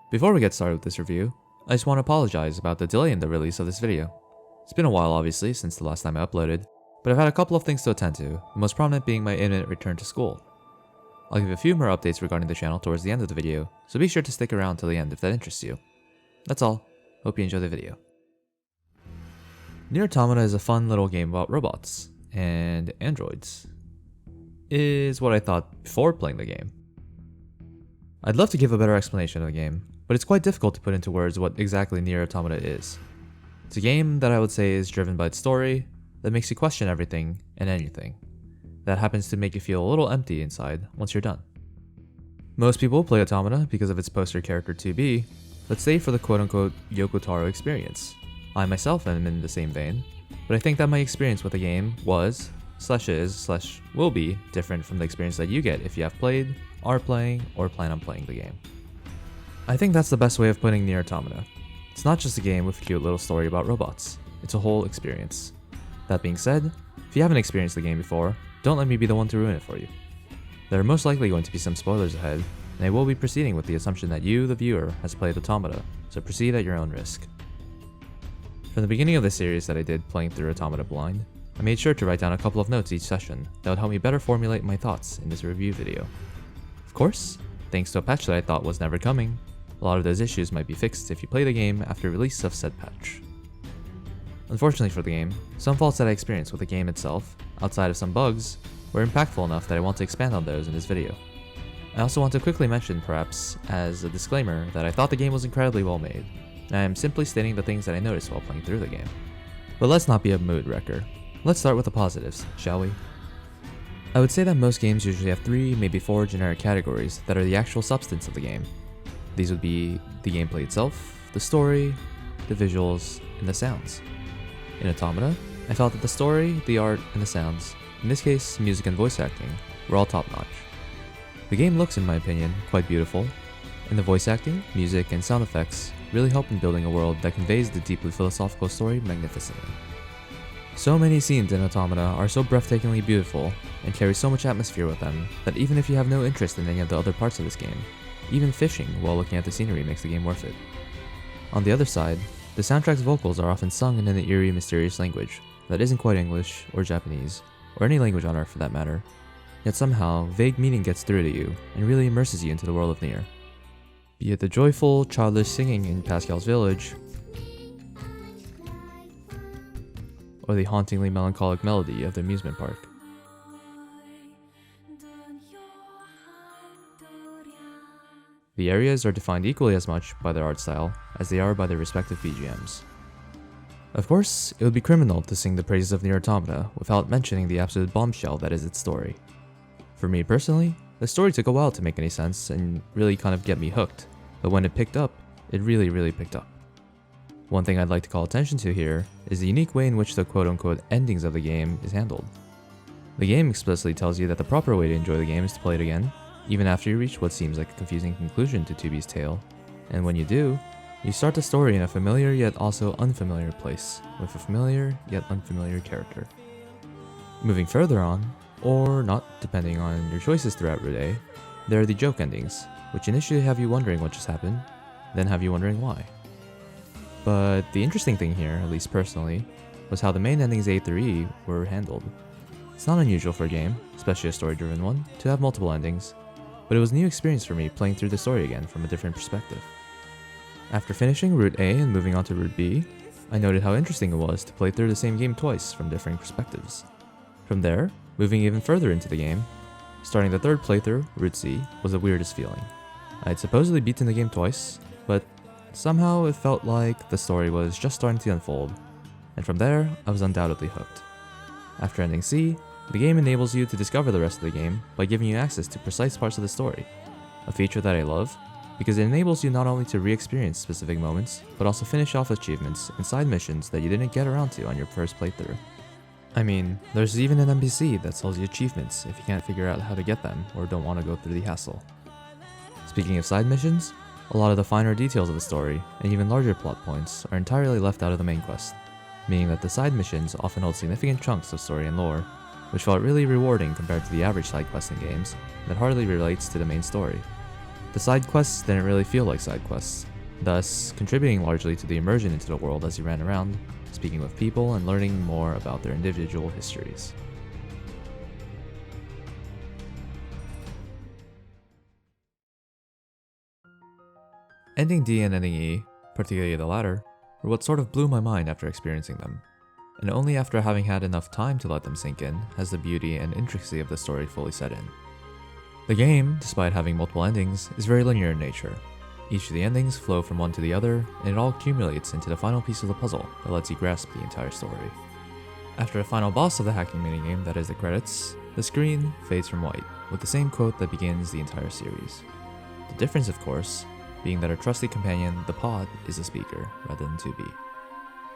Before we get started with this review, I just want to apologize about the delay in the release of this video. It's been a while obviously since the last time I uploaded, but I've had a couple of things to attend to, the most prominent being my imminent return to school. I'll give a few more updates regarding the channel towards the end of the video, so be sure to stick around till the end if that interests you. That's all, hope you enjoy the video. NieR Automata is a fun little game about robots and androids, is what I thought before playing the game. I'd love to give a better explanation of the game, but it's quite difficult to put into words what exactly NieR Automata is. It's a game that I would say is driven by its story, that makes you question everything and anything, that happens to make you feel a little empty inside once you're done. Most people play Automata because of its poster character 2B, but stay for the quote-unquote Yoko Taro experience. I myself am in the same vein, but I think that my experience with the game was, /is/will be different from the experience that you get if you have played, are playing, or plan on playing the game. I think that's the best way of putting NieR Automata. It's not just a game with a cute little story about robots, it's a whole experience. That being said, if you haven't experienced the game before, don't let me be the one to ruin it for you. There are most likely going to be some spoilers ahead, and I will be proceeding with the assumption that you, the viewer, has played Automata, so proceed at your own risk. From the beginning of the series that I did playing through Automata blind, I made sure to write down a couple of notes each session that would help me better formulate my thoughts in this review video. Of course, thanks to a patch that I thought was never coming, a lot of those issues might be fixed if you play the game after release of said patch. Unfortunately for the game, some faults that I experienced with the game itself, outside of some bugs, were impactful enough that I want to expand on those in this video. I also want to quickly mention, perhaps, as a disclaimer, that I thought the game was incredibly well made, and I am simply stating the things that I noticed while playing through the game. But let's not be a mood wrecker. Let's start with the positives, shall we? I would say that most games usually have 3, maybe 4 generic categories that are the actual substance of the game. These would be the gameplay itself, the story, the visuals, and the sounds. In Automata, I felt that the story, the art, and the sounds, in this case music and voice acting, were all top-notch. The game looks, in my opinion, quite beautiful, and the voice acting, music, and sound effects really help in building a world that conveys the deeply philosophical story magnificently. So many scenes in Automata are so breathtakingly beautiful and carry so much atmosphere with them that even if you have no interest in any of the other parts of this game, even fishing while looking at the scenery makes the game worth it. On the other side, the soundtrack's vocals are often sung in an eerie, mysterious language that isn't quite English or Japanese, or any language on Earth for that matter, yet somehow vague meaning gets through to you and really immerses you into the world of NieR. Be it the joyful, childish singing in Pascal's village, or the hauntingly melancholic melody of the amusement park. The areas are defined equally as much by their art style as they are by their respective BGMs. Of course, it would be criminal to sing the praises of NieR Automata without mentioning the absolute bombshell that is its story. For me personally, the story took a while to make any sense and really kind of get me hooked, but when it picked up, it really picked up. One thing I'd like to call attention to here is the unique way in which the quote-unquote endings of the game is handled. The game explicitly tells you that the proper way to enjoy the game is to play it again, even after you reach what seems like a confusing conclusion to 2B's tale, and when you do, you start the story in a familiar yet also unfamiliar place, with a familiar yet unfamiliar character. Moving further on, or not depending on your choices throughout Route A, there are the joke endings, which initially have you wondering what just happened, then have you wondering why. But the interesting thing here, at least personally, was how the main endings A through E were handled. It's not unusual for a game, especially a story-driven one, to have multiple endings, but it was a new experience for me playing through the story again from a different perspective. After finishing Route A and moving on to Route B, I noted how interesting it was to play through the same game twice from differing perspectives. From there, moving even further into the game, starting the third playthrough, Route C, was the weirdest feeling. I had supposedly beaten the game twice, but somehow it felt like the story was just starting to unfold, and from there, I was undoubtedly hooked. After ending C, the game enables you to discover the rest of the game by giving you access to precise parts of the story, a feature that I love, because it enables you not only to re-experience specific moments, but also finish off achievements and side missions that you didn't get around to on your first playthrough. I mean, there's even an NPC that sells you achievements if you can't figure out how to get them or don't want to go through the hassle. Speaking of side missions, a lot of the finer details of the story, and even larger plot points, are entirely left out of the main quest, meaning that the side missions often hold significant chunks of story and lore, which felt really rewarding compared to the average side quest in games that hardly relates to the main story. The side quests didn't really feel like side quests, thus contributing largely to the immersion into the world as you ran around, speaking with people and learning more about their individual histories. Ending D and ending E, particularly the latter, were what sort of blew my mind after experiencing them, and only after having had enough time to let them sink in has the beauty and intricacy of the story fully set in. The game, despite having multiple endings, is very linear in nature. Each of the endings flow from one to the other, and it all accumulates into the final piece of the puzzle that lets you grasp the entire story. After the final boss of the hacking minigame, that is the credits, the screen fades from white, with the same quote that begins the entire series. The difference, of course, being that our trusty companion, the pod, is the speaker, rather than 2B.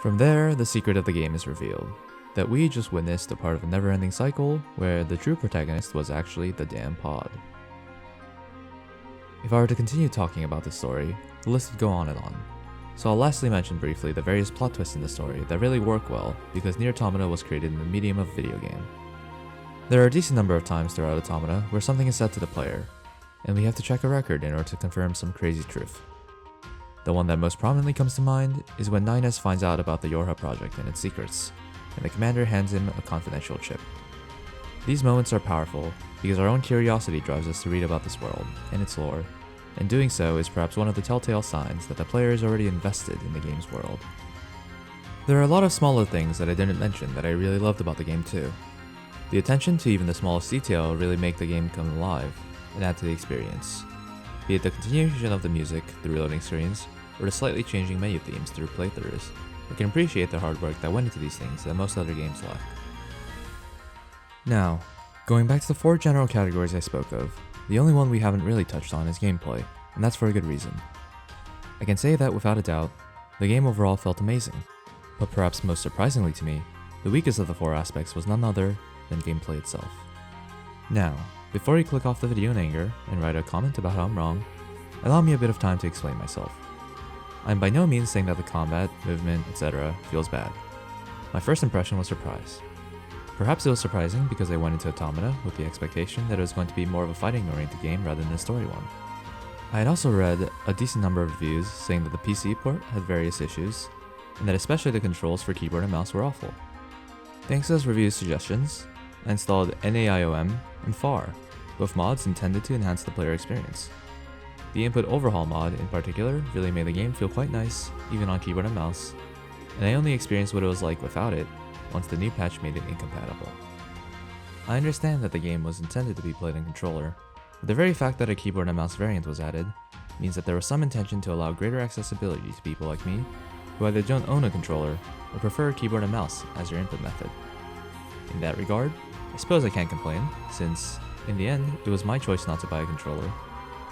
From there, the secret of the game is revealed, that we just witnessed a part of a never-ending cycle where the true protagonist was actually the damn pod. If I were to continue talking about this story, the list would go on and on, so I'll lastly mention briefly the various plot twists in the story that really work well because NieR Automata was created in the medium of video game. There are a decent number of times throughout Automata where something is said to the player, and we have to check a record in order to confirm some crazy truth. The one that most prominently comes to mind is when NieR finds out about the Yorha project and its secrets, and the commander hands him a confidential chip. These moments are powerful because our own curiosity drives us to read about this world and its lore, and doing so is perhaps one of the telltale signs that the player is already invested in the game's world. There are a lot of smaller things that I didn't mention that I really loved about the game too. The attention to even the smallest detail really make the game come alive and add to the experience, be it the continuation of the music through reloading screens, or the slightly changing menu themes through playthroughs. I can appreciate the hard work that went into these things that most other games lack. Now, going back to the 4 general categories I spoke of, the only one we haven't really touched on is gameplay, and that's for a good reason. I can say that without a doubt, the game overall felt amazing, but perhaps most surprisingly to me, the weakest of the 4 aspects was none other than gameplay itself. Now, before you click off the video in anger and write a comment about how I'm wrong, allow me a bit of time to explain myself. I'm by no means saying that the combat, movement, etc. feels bad. My first impression was surprise. Perhaps it was surprising because I went into Automata with the expectation that it was going to be more of a fighting-oriented game rather than a story one. I had also read a decent number of reviews saying that the PC port had various issues, and that especially the controls for keyboard and mouse were awful. Thanks to those review suggestions, I installed NAIOM and FAR, both mods intended to enhance the player experience. The input overhaul mod in particular really made the game feel quite nice, even on keyboard and mouse, and I only experienced what it was like without it once the new patch made it incompatible. I understand that the game was intended to be played on controller, but the very fact that a keyboard and mouse variant was added means that there was some intention to allow greater accessibility to people like me who either don't own a controller or prefer keyboard and mouse as your input method. In that regard, I suppose I can't complain, since, in the end, it was my choice not to buy a controller.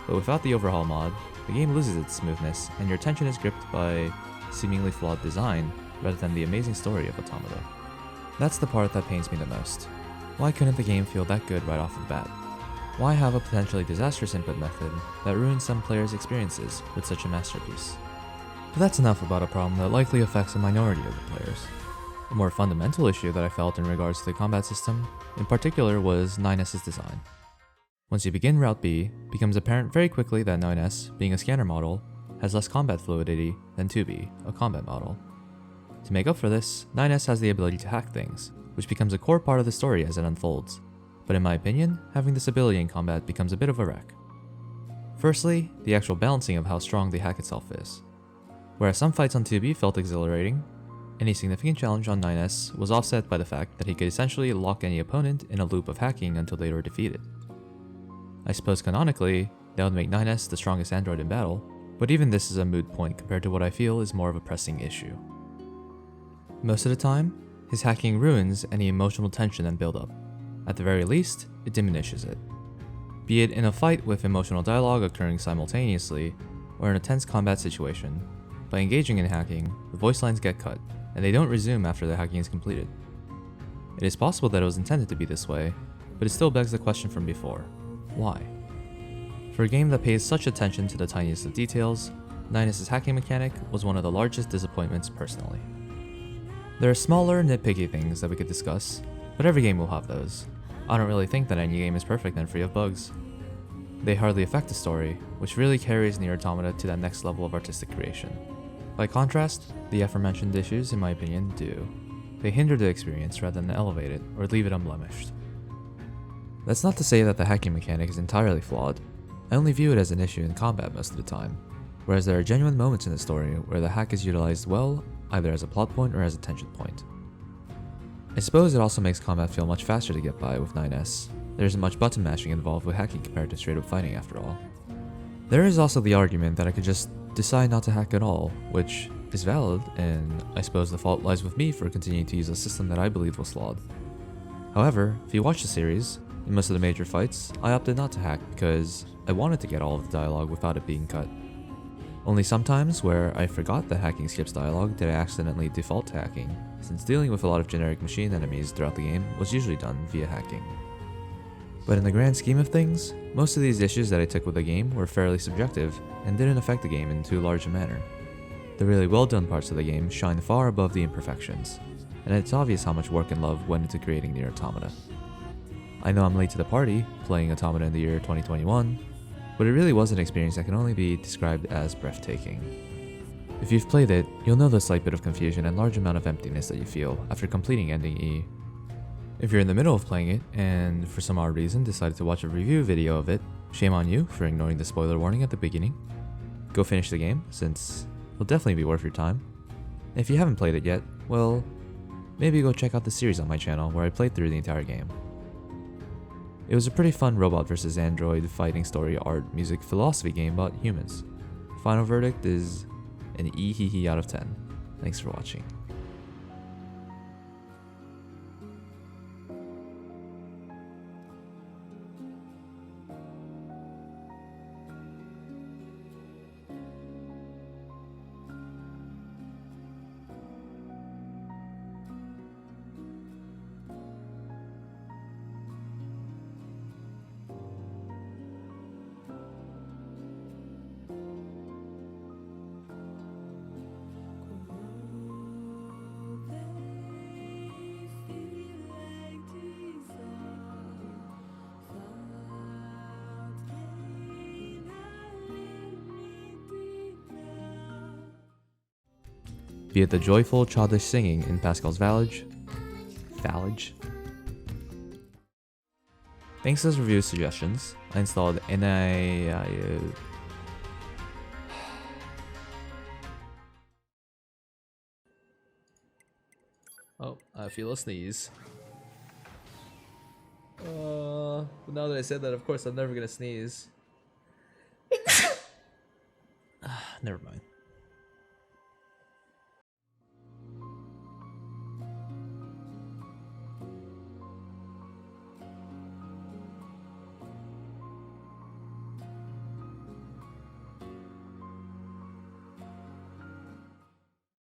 But without the overhaul mod, the game loses its smoothness, and your attention is gripped by seemingly flawed design rather than the amazing story of Automata. That's the part that pains me the most. Why couldn't the game feel that good right off the bat? Why have a potentially disastrous input method that ruins some players' experiences with such a masterpiece? But that's enough about a problem that likely affects a minority of the players. A more fundamental issue that I felt in regards to the combat system, in particular, was NieR's design. Once you begin Route B, it becomes apparent very quickly that 9S, being a scanner model, has less combat fluidity than 2B, a combat model. To make up for this, 9S has the ability to hack things, which becomes a core part of the story as it unfolds, but in my opinion, having this ability in combat becomes a bit of a wreck. Firstly, the actual balancing of how strong the hack itself is. Whereas some fights on 2B felt exhilarating, any significant challenge on 9S was offset by the fact that he could essentially lock any opponent in a loop of hacking until they were defeated. I suppose canonically, that would make 9S the strongest android in battle, but even this is a moot point compared to what I feel is more of a pressing issue. Most of the time, his hacking ruins any emotional tension and build-up. At the very least, it diminishes it. Be it in a fight with emotional dialogue occurring simultaneously, or in a tense combat situation, by engaging in hacking, the voice lines get cut, and they don't resume after the hacking is completed. It is possible that it was intended to be this way, but it still begs the question from before: why? For a game that pays such attention to the tiniest of details, 9's hacking mechanic was one of the largest disappointments personally. There are smaller, nitpicky things that we could discuss, but every game will have those. I don't really think that any game is perfect and free of bugs. they hardly affect the story, which really carries NieR Automata to that next level of artistic creation. By contrast, the aforementioned issues, in my opinion, do. They hinder the experience rather than elevate it or leave it unblemished. That's not to say that the hacking mechanic is entirely flawed. I only view it as an issue in combat most of the time, whereas there are genuine moments in the story where the hack is utilized well, either as a plot point or as a tension point. I suppose it also makes combat feel much faster to get by with 9S. There isn't much button mashing involved with hacking compared to straight up fighting after all. There is also the argument that I could just decide not to hack at all, which is valid, and I suppose the fault lies with me for continuing to use a system that I believed was flawed. However, if you watch the series, in most of the major fights, I opted not to hack because I wanted to get all of the dialogue without it being cut. Only sometimes where I forgot that hacking skips dialogue did I accidentally default to hacking, since dealing with a lot of generic machine enemies throughout the game was usually done via hacking. But in the grand scheme of things, most of these issues that I took with the game were fairly subjective and didn't affect the game in too large a manner. The really well done parts of the game shine far above the imperfections, and it's obvious how much work and love went into creating NieR Automata. I know I'm late to the party, playing Automata in the year 2021, but it really was an experience that can only be described as breathtaking. If you've played it, you'll know the slight bit of confusion and large amount of emptiness that you feel after completing ending E. If you're in the middle of playing it, and for some odd reason decided to watch a review video of it, shame on you for ignoring the spoiler warning at the beginning. Go finish the game, since it'll definitely be worth your time. And if you haven't played it yet, well, maybe go check out the series on my channel where I played through the entire game. It was a pretty fun robot versus android fighting story, art, music, philosophy game about humans. Final verdict is an E out of 10. Thanks for watching. Be it the joyful, childish singing in Pascal's Village. Thanks to those review suggestions, I installed Oh, I feel a sneeze. But now that I said that, of course I'm never gonna sneeze. Never mind.